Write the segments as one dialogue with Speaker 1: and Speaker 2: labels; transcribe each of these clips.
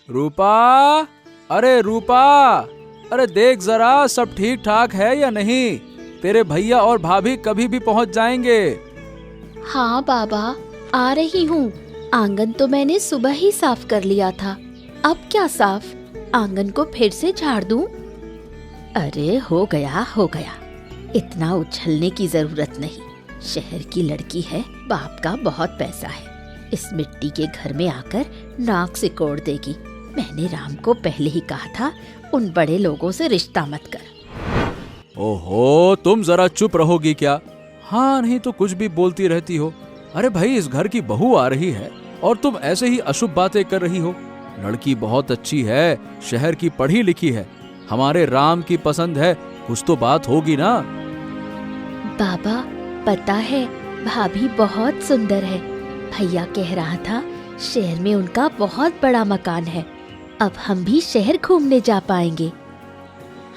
Speaker 1: रूपा, अरे रूपा, अरे देख जरा सब ठीक ठाक है या नहीं। तेरे भैया और भाभी कभी भी पहुंच जाएंगे।
Speaker 2: हाँ बाबा, आ रही हूँ। आंगन तो मैंने सुबह ही साफ कर लिया था। अब क्या साफ, आंगन को फिर से झाड़ दूं? अरे हो गया हो गया, इतना उछलने की जरूरत नहीं। शहर की लड़की है, बाप का बहुत पैसा है, इस मिट्टी के घर में आकर नाक सिकोड़ देगी। मैंने राम को पहले ही कहा था, उन बड़े लोगों से रिश्ता मत कर।
Speaker 1: ओहो, तुम जरा चुप रहोगी क्या? हाँ नहीं तो कुछ भी बोलती रहती हो। अरे भाई, इस घर की बहू आ रही है और तुम ऐसे ही अशुभ बातें कर रही हो। लड़की बहुत अच्छी है, शहर की पढ़ी लिखी है, हमारे राम की पसंद है, कुछ तो बात होगी ना।
Speaker 2: बाबा पता है, भाभी बहुत सुंदर है। भैया कह रहा था शहर में उनका बहुत बड़ा मकान है। अब हम भी शहर घूमने जा पाएंगे।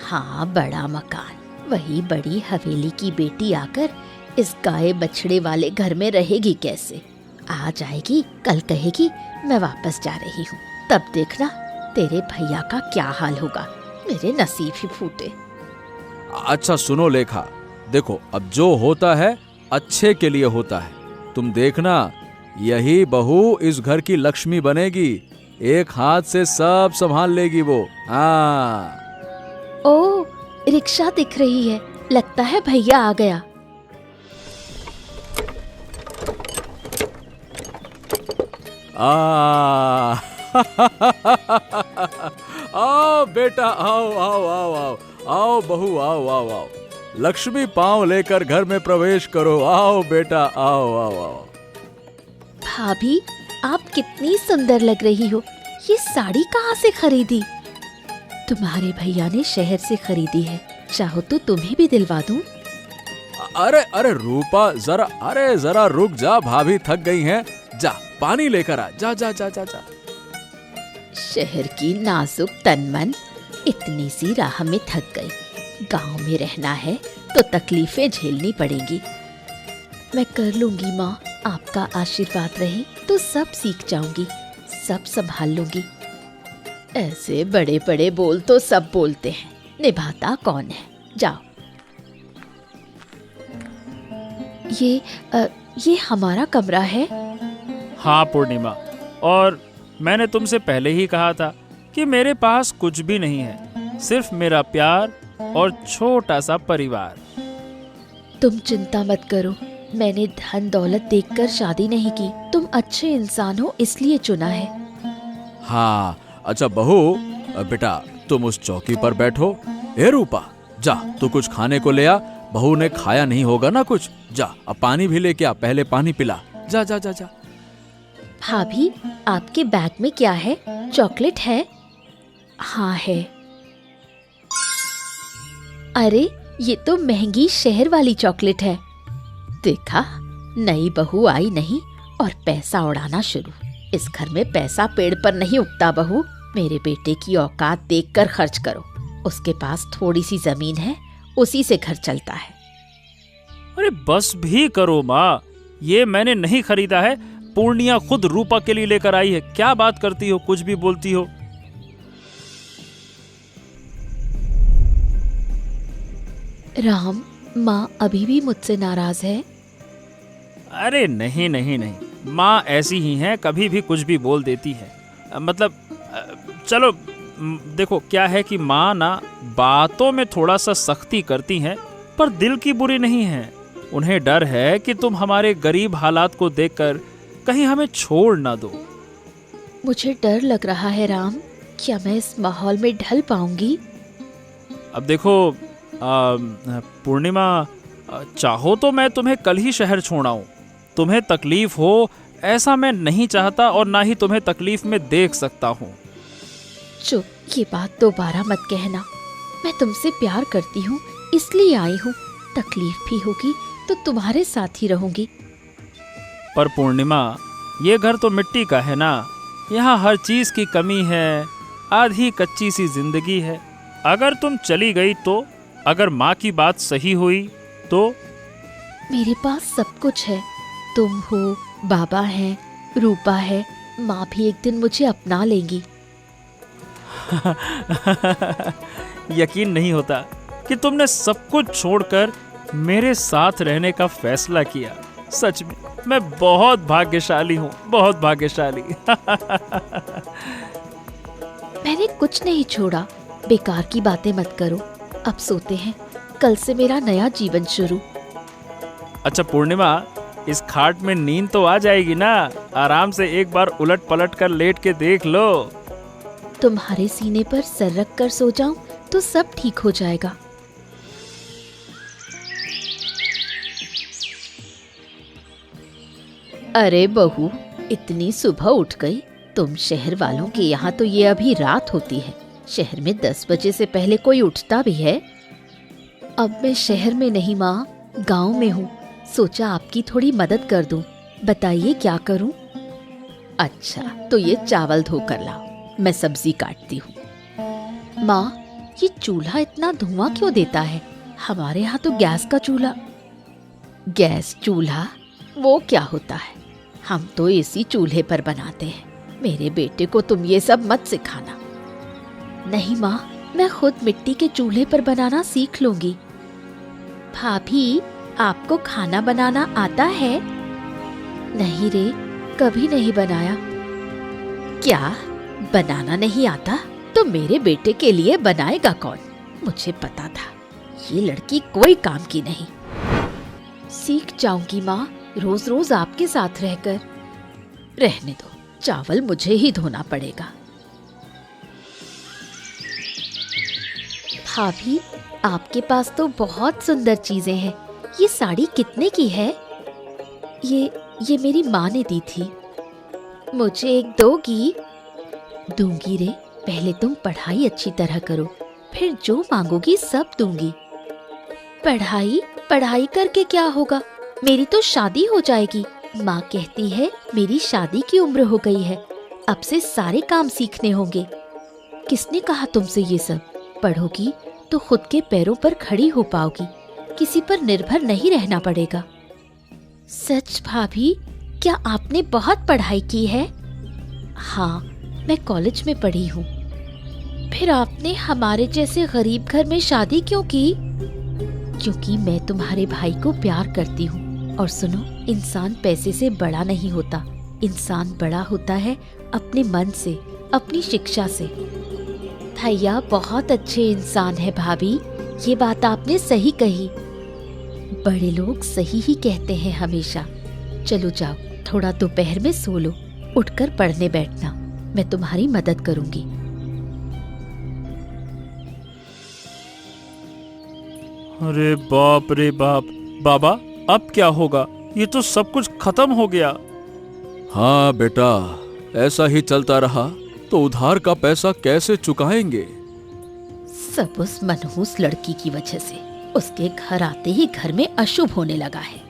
Speaker 2: हाँ, बड़ा मकान, वही बड़ी हवेली की बेटी आकर इस गाय बछड़े वाले घर में रहेगी कैसे? आ जाएगी, कल कहेगी मैं वापस जा रही हूँ, तब देखना तेरे भैया का क्या हाल होगा। मेरे नसीब ही फूटे।
Speaker 1: अच्छा सुनो लेखा, देखो अब जो होता है अच्छे के लिए होता है। तुम देखना, यही बहू इस घर की लक्ष्मी बनेगी, एक हाथ से सब संभाल लेगी वो। हाँ।
Speaker 2: ओ, रिक्शा दिख रही है, लगता है भैया आ गया।
Speaker 1: आओ बेटा, आओ आओ आओ आओ आओ बहू, आओ आओ आओ, लक्ष्मी पांव लेकर घर में प्रवेश करो। आओ बेटा, आओ आओ आओ।
Speaker 2: भाभी, आप कितनी सुंदर लग रही हो। ये साड़ी कहाँ से खरीदी? तुम्हारे भैया ने शहर से खरीदी है, चाहो तो तुम्हें भी दिलवा दूं।
Speaker 1: अरे अरे रूपा, जरा रुक जा, भाभी थक गई हैं। जा पानी लेकर आ, जा जा जा जा जा।
Speaker 2: शहर की नाजुक तनमन इतनी सी राह में थक गई। गांव में रहना है तो तकलीफें झेलनी पड़ेंगी। मैं कर लूंगी माँ, आपका आशीर्वाद रहे तो सब सीख जाऊंगी, सब संभाल लूंगी। ऐसे बड़े बड़े बोल तो सब बोलते हैं, निभाता कौन है? जाओ। ये हमारा कमरा है।
Speaker 3: हाँ पूर्णिमा, और मैंने तुमसे पहले ही कहा था कि मेरे पास कुछ भी नहीं है, सिर्फ मेरा प्यार और छोटा सा परिवार।
Speaker 2: तुम चिंता मत करो, मैंने धन दौलत देखकर शादी नहीं की। तुम अच्छे इंसान हो इसलिए चुना है।
Speaker 1: हाँ अच्छा बहू, बेटा तुम उस चौकी पर बैठो। ए रूपा, जा तू कुछ खाने को ले आ, बहू ने खाया नहीं होगा ना कुछ। जा अब पानी भी लेके आ, पहले पानी पिला। जा जा जा जा।
Speaker 2: भाभी, आपके बैग में क्या है? चॉकलेट है? हाँ है। अरे ये तो महंगी शहर वाली चॉकलेट है। देखा, नई बहू आई नहीं और पैसा उड़ाना शुरू। इस घर में पैसा पेड़ पर नहीं उगता बहू। मेरे बेटे की औकात देखकर खर्च करो। उसके पास थोड़ी सी जमीन है, उसी से घर चलता है।
Speaker 3: अरे बस भी करो माँ, ये मैंने नहीं खरीदा है, पूर्णिया खुद रूपा के लिए लेकर आई है। क्या बात करती हो, कुछ भी बोलती हो।
Speaker 2: राम, माँ अभी भी मुझसे नाराज है?
Speaker 3: अरे नहीं नहीं नहीं, माँ ऐसी ही हैं, कभी भी कुछ भी बोल देती है। मतलब चलो देखो, क्या है कि माँ ना बातों में थोड़ा सा सख्ती करती हैं, पर दिल की बुरी नहीं है। उन्हें डर है कि तुम हमारे गरीब हालात को देखकर कहीं हमें छोड़ ना दो।
Speaker 2: मुझे डर लग रहा है राम, क्या मैं इस माहौल में ढल पाऊंगी?
Speaker 3: अब देखो पूर्णिमा, चाहो तो मैं तुम्हें कल ही शहर छोड़ आऊं। तुम्हें तकलीफ हो ऐसा मैं नहीं चाहता, और ना ही तुम्हें तकलीफ में देख सकता हूँ।
Speaker 2: चुप, ये बात दोबारा मत कहना। मैं तुमसे प्यार करती हूँ इसलिए आई हूँ। तकलीफ भी होगी तो तुम्हारे साथ ही रहूंगी।
Speaker 3: पर पूर्णिमा, ये घर तो मिट्टी का है ना, यहाँ हर चीज की कमी है, आधी कच्ची सी जिंदगी है। अगर तुम चली गई तो, अगर माँ की बात सही हुई तो?
Speaker 2: मेरे पास सब कुछ है, तुम हो, बाबा हैं, रूपा है, माँ भी एक दिन मुझे अपना लेंगी।
Speaker 3: यकीन नहीं होता कि तुमने सब कुछ छोड़कर मेरे साथ रहने का फैसला किया। सच में मैं बहुत भाग्यशाली हूँ, बहुत भाग्यशाली।
Speaker 2: मैंने कुछ नहीं छोड़ा, बेकार की बातें मत करो। अब सोते हैं, कल से मेरा नया जीवन शुरू।
Speaker 3: अच्छा पूर्णिमा, इस खाट में नींद तो आ जाएगी ना? आराम से एक बार उलट पलट कर लेट के देख लो।
Speaker 2: तुम्हारे सीने पर सर रख कर सो जाऊं तो सब ठीक हो जाएगा। अरे बहू, इतनी सुबह उठ गई तुम? शहर वालों के यहाँ तो ये अभी रात होती है। शहर में 10 बजे से पहले कोई उठता भी है? अब मैं शहर में नहीं माँ, गांव में हूँ। सोचा आपकी थोड़ी मदद कर दूं। बताइए क्या करूं? अच्छा, तो ये चावल धो कर लाओ, मैं सब्जी काटती हूँ। माँ, ये चूल्हा इतना धुआं क्यों देता है? हमारे यहाँ तो गैस का चूल्हा। गैस चूल्हा वो क्या होता है? हम तो इसी चूल्हे पर बनाते हैं। मेरे बेटे को तुम ये सब मत सिखाना। नहीं माँ, मैं खुद मिट्टी के चूल्हे पर बनाना सीख लूंगी। भाभी, आपको खाना बनाना आता है? नहीं रे, कभी नहीं बनाया। क्या बनाना नहीं आता? तो मेरे बेटे के लिए बनाएगा कौन? मुझे पता था ये लड़की कोई काम की नहीं। सीख जाऊंगी माँ, रोज रोज आपके साथ रहकर। रहने दो, चावल मुझे ही धोना पड़ेगा। भाभी, आपके पास तो बहुत सुंदर चीजें हैं। ये साड़ी कितने की है? ये मेरी माँ ने दी थी। मुझे एक दोगी? दूंगी रे, पहले तुम पढ़ाई अच्छी तरह करो, फिर जो मांगोगी सब दूंगी। पढ़ाई करके क्या होगा? मेरी तो शादी हो जाएगी। माँ कहती है मेरी शादी की उम्र हो गई है, अब से सारे काम सीखने होंगे। किसने कहा तुमसे ये सब? पढ़ोगी तो खुद के पैरों पर खड़ी हो पाओगी, किसी पर निर्भर नहीं रहना पड़ेगा। सच भाभी, क्या आपने बहुत पढ़ाई की है? हाँ, मैं कॉलेज में पढ़ी हूँ। फिर आपने हमारे जैसे गरीब घर में शादी क्यों की? क्योंकि मैं तुम्हारे भाई को प्यार करती हूँ। और सुनो, इंसान पैसे से बड़ा नहीं होता, इंसान बड़ा होता है अपने मन से, अपनी शिक्षा से। भैया बहुत अच्छे इंसान है भाभी, ये बात आपने सही कही। बड़े लोग सही ही कहते हैं हमेशा। चलो जाओ, थोड़ा दोपहर में सो लो, उठकर पढ़ने बैठना, मैं तुम्हारी मदद करूंगी।
Speaker 3: अरे बाप रे बाप, बाबा अब क्या होगा? ये तो सब कुछ खत्म हो गया।
Speaker 1: हाँ बेटा, ऐसा ही चलता रहा तो उधार का पैसा कैसे चुकाएंगे?
Speaker 2: सब उस मनहूस लड़की की वजह से। उसके घर आते ही घर में अशुभ होने लगा है।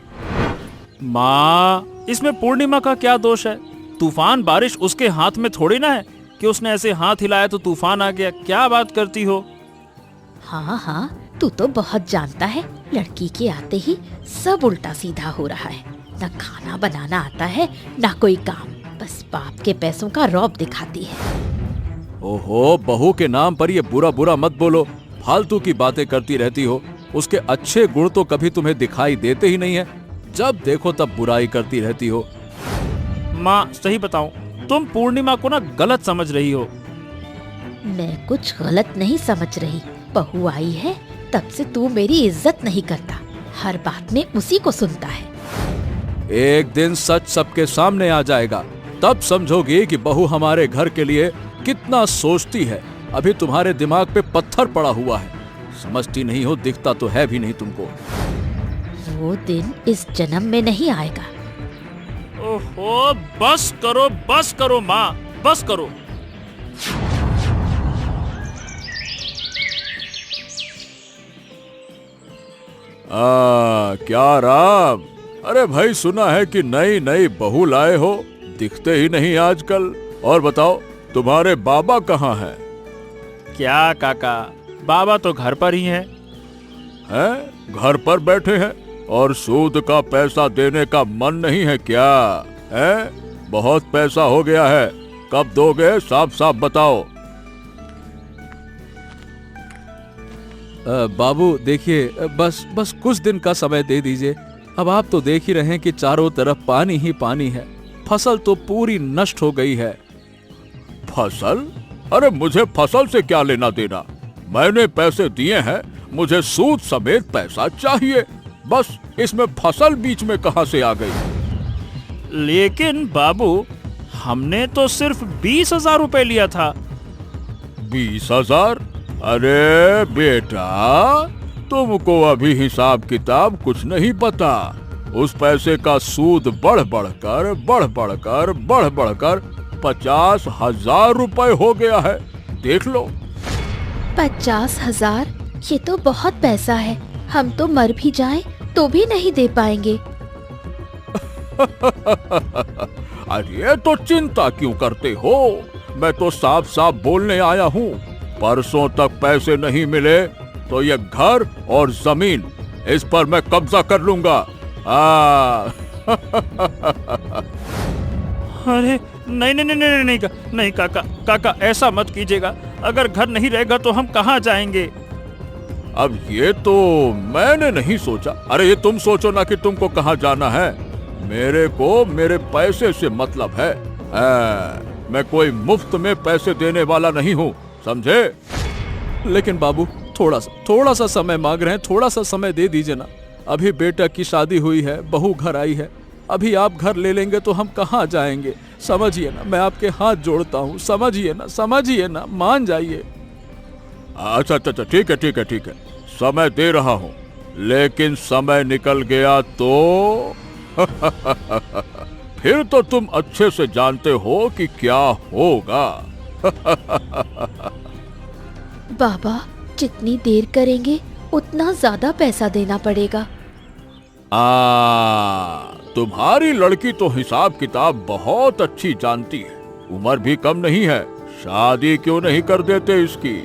Speaker 3: माँ, इसमें पूर्णिमा का क्या दोष है? तूफान बारिश उसके हाथ में थोड़ी ना है कि उसने ऐसे हाथ हिलाया तो तूफान आ गया। क्या बात करती हो?
Speaker 2: हाँ, तू तो बहुत जानता है। लड़की के आते ही सब उल्टा सीधा हो रहा है। न खाना बनाना आता है, न कोई काम, बस बाप के पैसों का रौब दिखाती है।
Speaker 1: ओहो, बहू के नाम पर ये बुरा बुरा मत बोलो, फालतू की बातें करती रहती हो। उसके अच्छे गुण तो कभी तुम्हें दिखाई देते ही नहीं है, जब देखो तब बुराई करती रहती हो।
Speaker 3: माँ सही बताऊं, तुम पूर्णिमा को ना गलत समझ रही हो।
Speaker 2: मैं कुछ गलत नहीं समझ रही। बहू आई है तब से तू मेरी इज्जत नहीं करता, हर बात में उसी को सुनता है।
Speaker 1: एक दिन सच सबके सामने आ जाएगा, तब समझोगी कि बहू हमारे घर के लिए कितना सोचती है। अभी तुम्हारे दिमाग पे पत्थर पड़ा हुआ है, समझती नहीं हो, दिखता तो है भी नहीं तुमको।
Speaker 2: वो दिन इस जन्म में नहीं आएगा।
Speaker 3: ओहो, बस करो माँ, बस करो।
Speaker 1: क्या राम, अरे भाई सुना है कि नई नई बहू लाए हो, दिखते ही नहीं आजकल। और बताओ तुम्हारे बाबा कहाँ हैं?
Speaker 3: क्या काका, बाबा तो घर पर ही हैं।
Speaker 1: हैं? घर पर बैठे हैं और सूद का पैसा देने का मन नहीं है क्या? हैं? बहुत पैसा हो गया है, कब दोगे? साफ साफ बताओ। बाबू देखिए, बस बस कुछ दिन का समय दे दीजिए। अब आप तो देख ही रहे हैं कि चारों तरफ पानी ही पानी है, फसल तो पूरी नष्ट हो गई है।
Speaker 4: फसल? अरे मुझे फसल से क्या लेना देना, मैंने पैसे दिए हैं, मुझे सूद समेत पैसा चाहिए। बस इसमें फसल बीच में कहां से आ गई?
Speaker 3: लेकिन बाबू, हमने तो सिर्फ 20,000 रुपए लिया था।
Speaker 4: 20,000? अरे बेटा, तुमको अभी हिसाब किताब कुछ नहीं पता। उस पैसे का सूद बढ़ बढ़कर 50,000 रुपए हो गया है। देख लो।
Speaker 2: 50,000? ये तो बहुत पैसा है, हम तो मर भी जाएं तो भी नहीं दे पाएंगे।
Speaker 4: अरे तो चिंता क्यों करते हो? मैं तो साफ साफ बोलने आया हूँ। परसों तक पैसे नहीं मिले तो ये घर और जमीन, इस पर मैं कब्जा कर लूंगा।
Speaker 3: अरे नहीं नहीं नहीं नहीं नहीं, नहीं काका, काका ऐसा मत कीजिएगा। अगर घर नहीं रहेगा तो हम कहाँ जाएंगे?
Speaker 4: अब ये तो मैंने नहीं सोचा। अरे ये तुम सोचो ना कि तुमको कहाँ जाना है। मेरे को मेरे पैसे से मतलब है। मैं कोई मुफ्त में पैसे देने वाला नहीं हूँ, समझे?
Speaker 1: लेकिन बाबू, थोड़ा सा समय मांग रहे हैं, थोड़ा सा समय दे दीजिए ना। अभी बेटा की शादी हुई है, बहू घर आई है। अभी आप घर ले लेंगे तो हम कहाँ जाएंगे? समझिए ना, मैं आपके हाथ जोड़ता हूँ, समझिए ना, मान जाइए।
Speaker 4: अच्छा, ठीक है, समय दे रहा हूँ, लेकिन समय निकल गया तो फिर तो तुम अच्छे से जानते हो कि क्या होगा।
Speaker 2: बाबा, जितनी देर करेंगे उतना ज्यादा पैसा देना पड़ेगा।
Speaker 4: तुम्हारी लड़की तो हिसाब किताब बहुत अच्छी जानती है, उम्र भी कम नहीं है। शादी क्यों नहीं कर देते इसकी?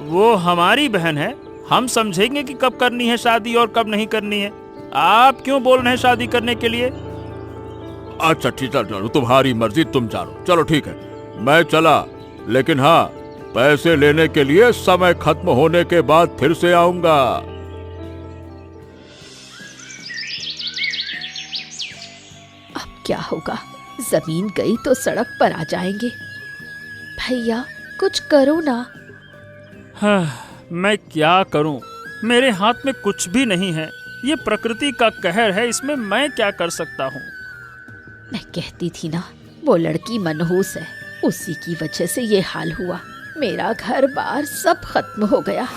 Speaker 3: वो हमारी बहन है, हम समझेंगे कि कब करनी है शादी और कब नहीं करनी है। आप क्यों बोल रहे हैं शादी करने के लिए?
Speaker 4: अच्छा ठीक है, तुम्हारी मर्जी, तुम जानो। चलो ठीक है, मैं चला। लेकिन हाँ, पैसे लेने के लिए समय खत्म होने के बाद फिर से आऊंगा।
Speaker 2: अब क्या होगा? जमीन गई तो सड़क पर आ जाएंगे। भैया, कुछ करो ना।
Speaker 3: मैं क्या करूं? मेरे हाथ में कुछ भी नहीं है। ये प्रकृति का कहर है, इसमें मैं क्या कर सकता हूँ?
Speaker 2: मैं कहती थी ना, वो लड़की मनहूस है, उसी की वजह से ये हाल हुआ। मेरा घर बार सब खत्म हो गया।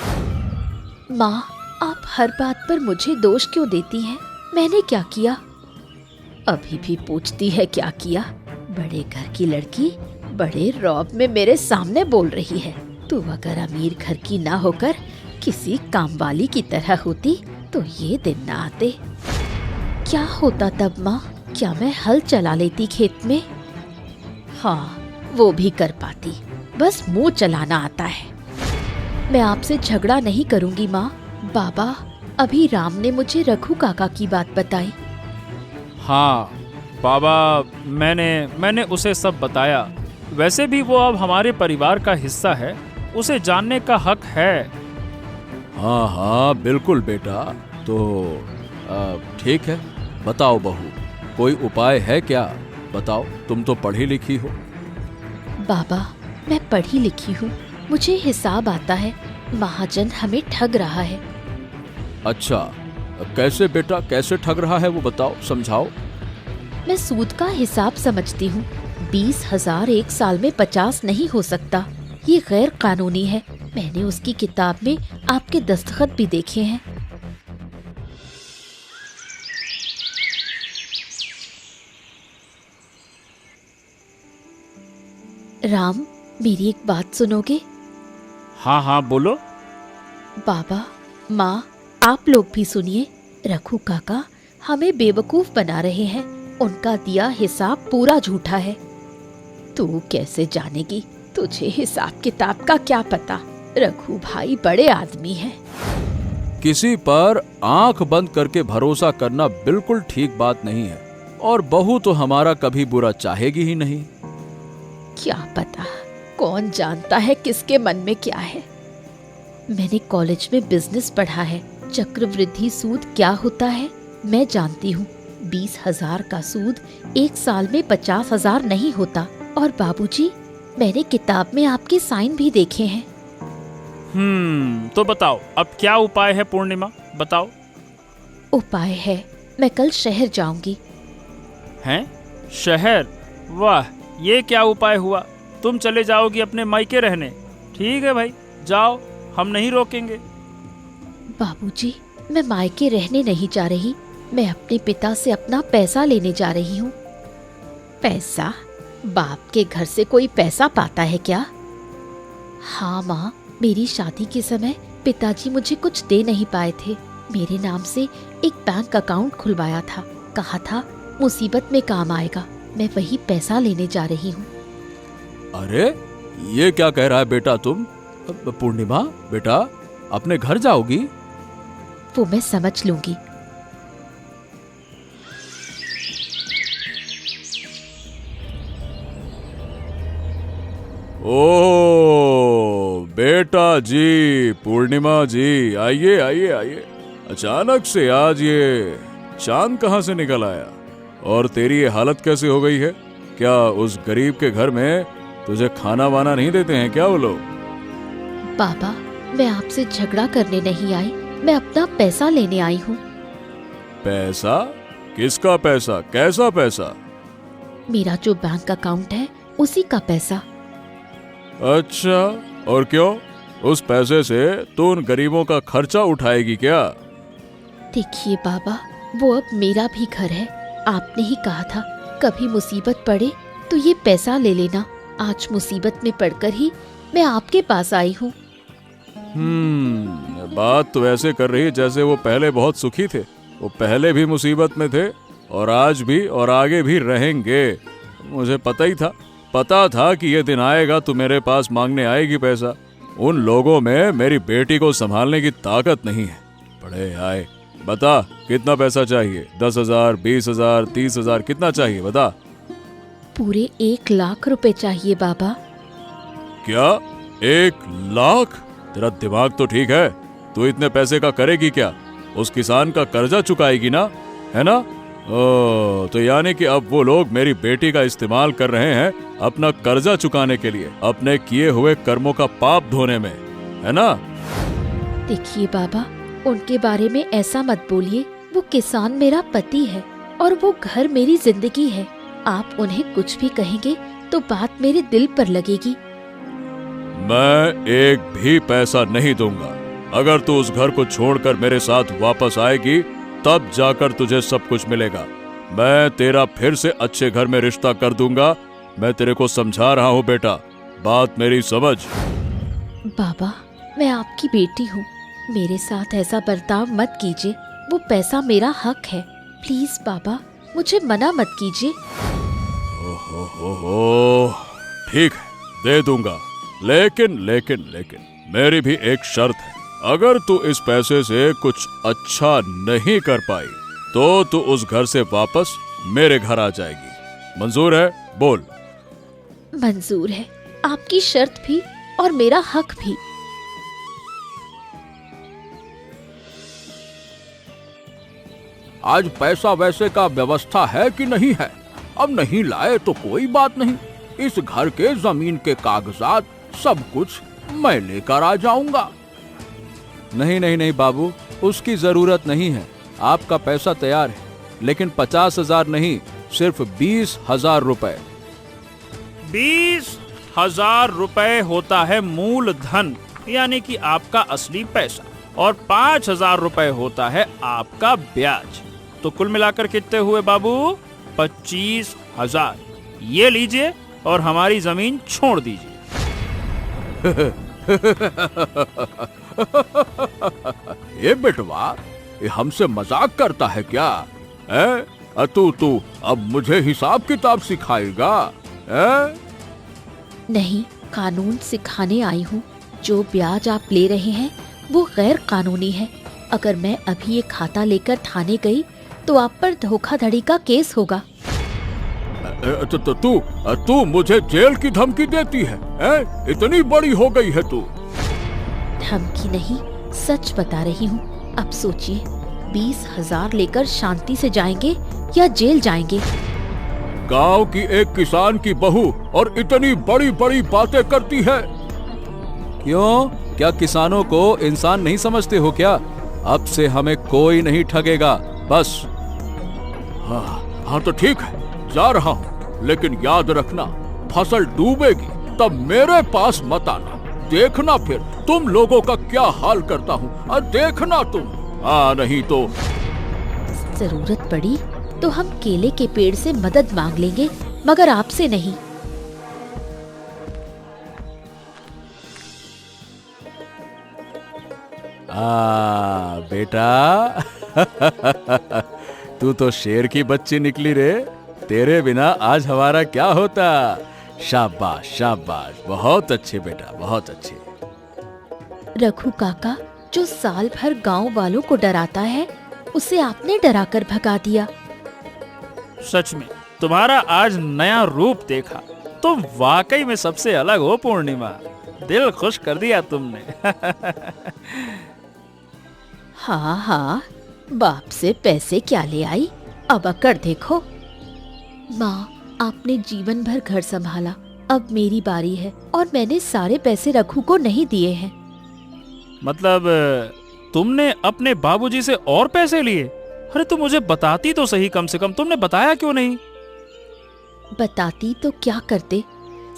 Speaker 2: माँ, आप हर बात पर मुझे दोष क्यों देती हैं? मैंने क्या किया? अभी भी पूछती है क्या किया? बड़े घर की लड़की बड़े रौब में मेरे सामने बोल रही है। तू अगर अमीर घर की ना होकर किसी कामवाली की तरह होती तो ये दिन ना आते। क्या होता तब माँ? क्या मैं हल चला लेती खेत में? हाँ, वो भी कर पाती, बस मुंह चलाना आता है। मैं आपसे झगड़ा नहीं करूंगी माँ। बाबा, अभी राम ने मुझे रघु काका की बात बताई।
Speaker 3: हाँ बाबा, मैंने उसे सब बताया। वैसे भी वो अब हमारे परिवार का हिस्सा है, उसे जानने का हक है।
Speaker 1: हाँ बिल्कुल बेटा। तो ठीक है, बताओ बहू, कोई उपाय है क्या? बताओ, तुम तो पढ़ी लिखी हो।
Speaker 2: बाबा, मैं पढ़ी लिखी हूँ, मुझे हिसाब आता है। महाजन हमें ठग रहा है।
Speaker 1: अच्छा, कैसे बेटा, कैसे ठग रहा है वो बताओ, समझाओ।
Speaker 2: मैं सूद का हिसाब समझती हूँ। 20,000 एक साल में 50 नहीं हो सकता, ये गैर कानूनी है। मैंने उसकी किताब में आपके दस्तखत भी देखे हैं। राम, मेरी एक बात सुनोगे?
Speaker 3: हाँ हाँ बोलो।
Speaker 2: बाबा, माँ, आप लोग भी सुनिए। रघु काका हमें बेवकूफ बना रहे हैं। उनका दिया हिसाब पूरा झूठा है। तू कैसे जानेगी? तुझे हिसाब किताब का क्या पता? रघु भाई बड़े आदमी हैं।
Speaker 1: किसी पर आंख बंद करके भरोसा करना बिल्कुल ठीक बात नहीं है, और बहू तो हमारा कभी बुरा चाहेगी ही नहीं।
Speaker 2: क्या पता, कौन जानता है किसके मन में क्या है। मैंने कॉलेज में बिजनेस पढ़ा है। चक्रवृद्धि सूद क्या होता है मैं जानती हूँ। 20,000 का सूद 1 साल में 50,000 नहीं होता। और बाबूजी, मैंने किताब में आपके साइन भी देखे हैं।
Speaker 3: तो बताओ अब क्या उपाय है पूर्णिमा, बताओ।
Speaker 2: उपाय है, मैं कल शहर जाऊंगी।
Speaker 3: हैं? शहर? वाह, ये क्या उपाय हुआ? तुम चले जाओगी अपने मायके रहने। ठीक है भाई, जाओ, हम नहीं रोकेंगे।
Speaker 2: बाबूजी, मैं मायके रहने नहीं जा रही, मैं अपने पिता से अपना पैसा लेने जा रही हूँ। पैसा? बाप के घर से कोई पैसा पाता है क्या? हाँ माँ, मेरी शादी के समय पिताजी मुझे कुछ दे नहीं पाए थे। मेरे नाम से एक बैंक अकाउंट खुलवाया था, कहा था मुसीबत में काम आएगा। मैं वही पैसा लेने जा रही हूँ।
Speaker 1: अरे ये क्या कह रहा है बेटा तुम? पूर्णिमा बेटा, अपने घर जाओगी?
Speaker 2: वो मैं समझ लूंगी।
Speaker 4: ओ बेटा जी, पूर्णिमा जी, आइए आइए आइए। अचानक से आज ये चांद कहाँ से निकल आया? और तेरी ये हालत कैसे हो गई है? क्या उस गरीब के घर में तुझे खाना वाना नहीं देते हैं क्या वो लोग?
Speaker 2: पापा, मैं आपसे झगड़ा करने नहीं आई, मैं अपना पैसा लेने आई हूँ।
Speaker 4: पैसा? किसका पैसा? कैसा पैसा?
Speaker 2: मेरा जो बैंक अकाउंट है उसी का पैसा।
Speaker 4: अच्छा, और क्यों? उस पैसे से तू उन गरीबों का खर्चा उठाएगी क्या?
Speaker 2: देखिए बाबा, वो अब मेरा भी घर है। आपने ही कहा था कभी मुसीबत पड़े तो ये पैसा ले लेना। आज मुसीबत में पड़कर ही मैं आपके पास आई हूँ।
Speaker 4: बात तो ऐसे कर रही जैसे वो पहले बहुत सुखी थे। वो पहले भी मुसीबत में थे और आज भी और आगे भी रहेंगे। मुझे पता था कि ये दिन आएगा तो मेरे पास मांगने आएगी पैसा। उन लोगों में मेरी बेटी को संभालने की ताकत नहीं है। बड़े आए, बता कितना पैसा चाहिए? 10,000, 20,000, 30,000, कितना चाहिए बता?
Speaker 2: पूरे 1 लाख रुपए चाहिए बाबा।
Speaker 4: क्या 1 लाख? तेरा दिमाग तो ठीक है? तू इतने पैसे का करेगी क्या? उस किसान का कर्जा चुकाएगी ना, है ना? तो यानी कि अब वो लोग मेरी बेटी का इस्तेमाल कर रहे हैं अपना कर्जा चुकाने के लिए, अपने किए हुए कर्मों का पाप धोने में, है ना?
Speaker 2: देखिए बाबा, उनके बारे में ऐसा मत बोलिए। वो किसान मेरा पति है और वो घर मेरी जिंदगी है। आप उन्हें कुछ भी कहेंगे तो बात मेरे दिल पर लगेगी।
Speaker 4: मैं एक भी पैसा नहीं दूंगा। अगर तू उस घर को छोड़कर मेरे साथ वापस आएगी तब जाकर तुझे सब कुछ मिलेगा। मैं तेरा फिर से अच्छे घर में रिश्ता कर दूंगा। मैं तेरे को समझा रहा हूँ बेटा, बात मेरी समझ।
Speaker 2: बाबा, मैं आपकी बेटी हूँ, मेरे साथ ऐसा बर्ताव मत कीजिए। वो पैसा मेरा हक है। प्लीज बाबा, मुझे मना मत कीजिए।
Speaker 4: ओहो, ठीक है, दे दूंगा, लेकिन मेरी भी एक शर्त है। अगर तू इस पैसे से कुछ अच्छा नहीं कर पाई तो तू उस घर से वापस मेरे घर आ जाएगी। मंजूर है? बोल।
Speaker 2: मंजूर है, आपकी शर्त भी और मेरा हक भी।
Speaker 1: आज पैसा वैसे का व्यवस्था है कि नहीं है? अब नहीं लाए तो कोई बात नहीं। इस घर के जमीन के कागजात सब कुछ मैं लेकर आ जाऊंगा। नहीं बाबू, उसकी जरूरत नहीं है। आपका पैसा तैयार है, लेकिन 50,000 नहीं, सिर्फ 20,000 रुपए।
Speaker 3: 20,000 रुपए होता है मूल धन, यानी कि आपका असली पैसा, और 5,000 रुपए होता है आपका ब्याज। तो कुल मिलाकर कितने हुए बाबू? 25,000। ये लीजिए और हमारी जमीन छोड़ दीजिए।
Speaker 1: ये बेटवा, ये हमसे मजाक करता है क्या? तू अब मुझे हिसाब किताब सिखाएगा?
Speaker 2: नहीं, कानून सिखाने आई हूँ। जो ब्याज आप ले रहे हैं वो गैर कानूनी है। अगर मैं अभी ये खाता लेकर थाने गई तो आप पर धोखाधड़ी का केस होगा।
Speaker 1: तू मुझे जेल की धमकी देती है? इतनी बड़ी हो गई है तू?
Speaker 2: धमकी नहीं, सच बता रही हूँ। अब सोचिए, 20,000 लेकर शांति से जाएंगे या जेल जाएंगे?
Speaker 4: गांव की एक किसान की बहू और इतनी बड़ी बड़ी बातें करती है।
Speaker 1: क्यों, क्या किसानों को इंसान नहीं समझते हो क्या? अब से हमें कोई नहीं ठगेगा, बस।
Speaker 4: हाँ तो ठीक है, जा रहा हूँ, लेकिन याद रखना, फसल डूबेगी तब मेरे पास मत आना। देखना फिर तुम लोगों का क्या हाल करता हूँ, और देखना तुम। नहीं तो
Speaker 2: जरूरत पड़ी तो हम केले के पेड़ से मदद मांग लेंगे, मगर आपसे नहीं।
Speaker 1: बेटा तू तो शेर की बच्ची निकली रे। तेरे बिना आज हमारा क्या होता। शाबाश शाबाश, बहुत अच्छे बेटा, बहुत अच्छे।
Speaker 2: रघु काका, जो साल भर गांव वालों को डराता है, उसे आपने डराकर भगा दिया।
Speaker 3: सच में तुम्हारा आज नया रूप देखा। तुम वाकई में सबसे अलग हो पूर्णिमा। दिल खुश कर दिया तुमने।
Speaker 2: हाँ हाँ, बाप से पैसे क्या ले आई, अब अकड़ देखो। माँ, आपने जीवन भर घर संभाला, अब मेरी बारी है, और मैंने सारे पैसे रघु को नहीं दिए हैं।
Speaker 3: मतलब तुमने अपने बाबूजी से और पैसे लिए? अरे तुम मुझे बताती तो सही, कम से कम तुमने बताया क्यों नहीं?
Speaker 2: बताती तो क्या करते,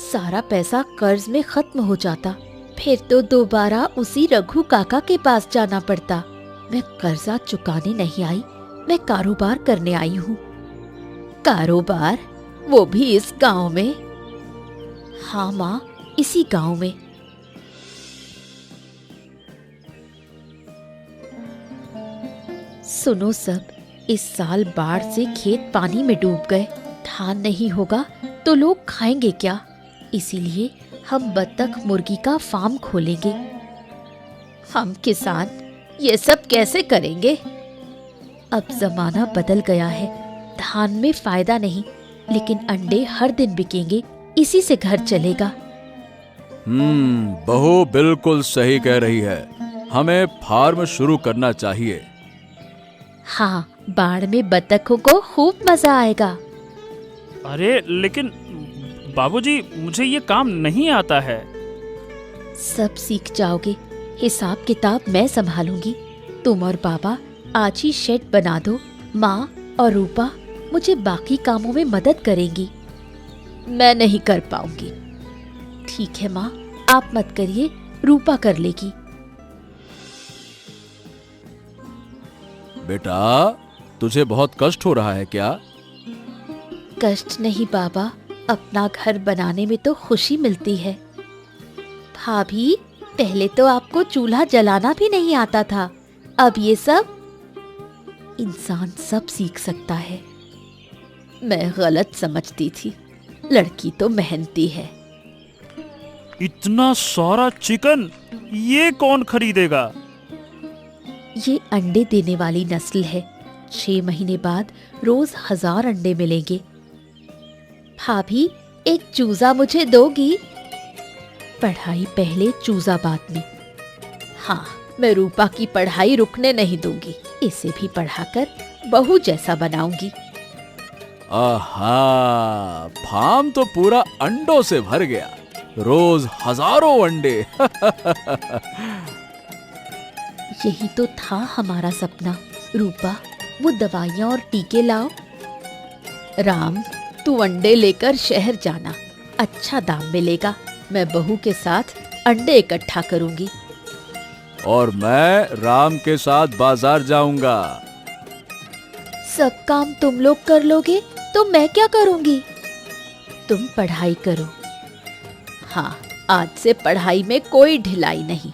Speaker 2: सारा पैसा कर्ज में खत्म हो जाता, फिर तो दोबारा उसी रघु काका के पास जाना पड़ता। मैं कर्जा चुकाने नहीं आई, मैं कारोबार करने आई हूँ। कारोबार, वो भी इस गांव में? हाँ माँ, इसी गांव में। सुनो सब, इस साल बाढ़ से खेत पानी में डूब गए। धान नहीं होगा तो लोग खाएंगे क्या? इसीलिए हम बत्तख मुर्गी का फार्म खोलेंगे। हम किसान ये सब कैसे करेंगे? अब जमाना बदल गया है, धान में फायदा नहीं, लेकिन अंडे हर दिन बिकेंगे, इसी से घर चलेगा।
Speaker 1: बहू बिल्कुल सही कह रही है, हमें फार्म शुरू करना चाहिए।
Speaker 2: हाँ, बाढ़ में बत्तखों को खूब मजा आएगा।
Speaker 3: अरे लेकिन बाबूजी, मुझे ये काम नहीं आता है।
Speaker 2: सब सीख जाओगे, हिसाब किताब मैं संभालूंगी। तुम और बाबा आज ही शेड बना दो। माँ और रूपा मुझे बाकी कामों में मदद करेंगी। मैं नहीं कर पाऊंगी। ठीक है माँ, आप मत करिए, रूपा कर लेगी।
Speaker 1: बेटा, तुझे बहुत कष्ट हो रहा है क्या?
Speaker 2: कष्ट नहीं बाबा, अपना घर बनाने में तो खुशी मिलती है। भाभी, पहले तो आपको चूल्हा जलाना भी नहीं आता था, अब ये सब? इंसान सब सीख सकता है। मैं गलत समझती थी, लड़की तो मेहनती है।
Speaker 3: इतना सारा चिकन ये कौन खरीदेगा?
Speaker 2: ये अंडे देने वाली नस्ल है, 6 महीने बाद रोज 1000 अंडे मिलेंगे। भाभी, एक चूजा मुझे दोगी? पढ़ाई पहले, चूजा बाद में। हाँ, मैं रूपा की पढ़ाई रुकने नहीं दूंगी, इसे भी पढ़ाकर बहू जैसा बनाऊंगी।
Speaker 1: आहा, फार्म तो पूरा अंडों से भर गया, रोज हजारों अंडे।
Speaker 2: यही तो था हमारा सपना। रूपा, वो दवाइयाँ और टीके लाओ। राम, तू अंडे लेकर शहर जाना, अच्छा दाम मिलेगा। मैं बहू के साथ अंडे इकट्ठा करूंगी।
Speaker 1: और मैं राम के साथ बाजार जाऊंगा।
Speaker 2: सब काम तुम लोग कर लोगे तो मैं क्या करूंगी? तुम पढ़ाई करो। हाँ, आज से पढ़ाई में कोई ढिलाई नहीं।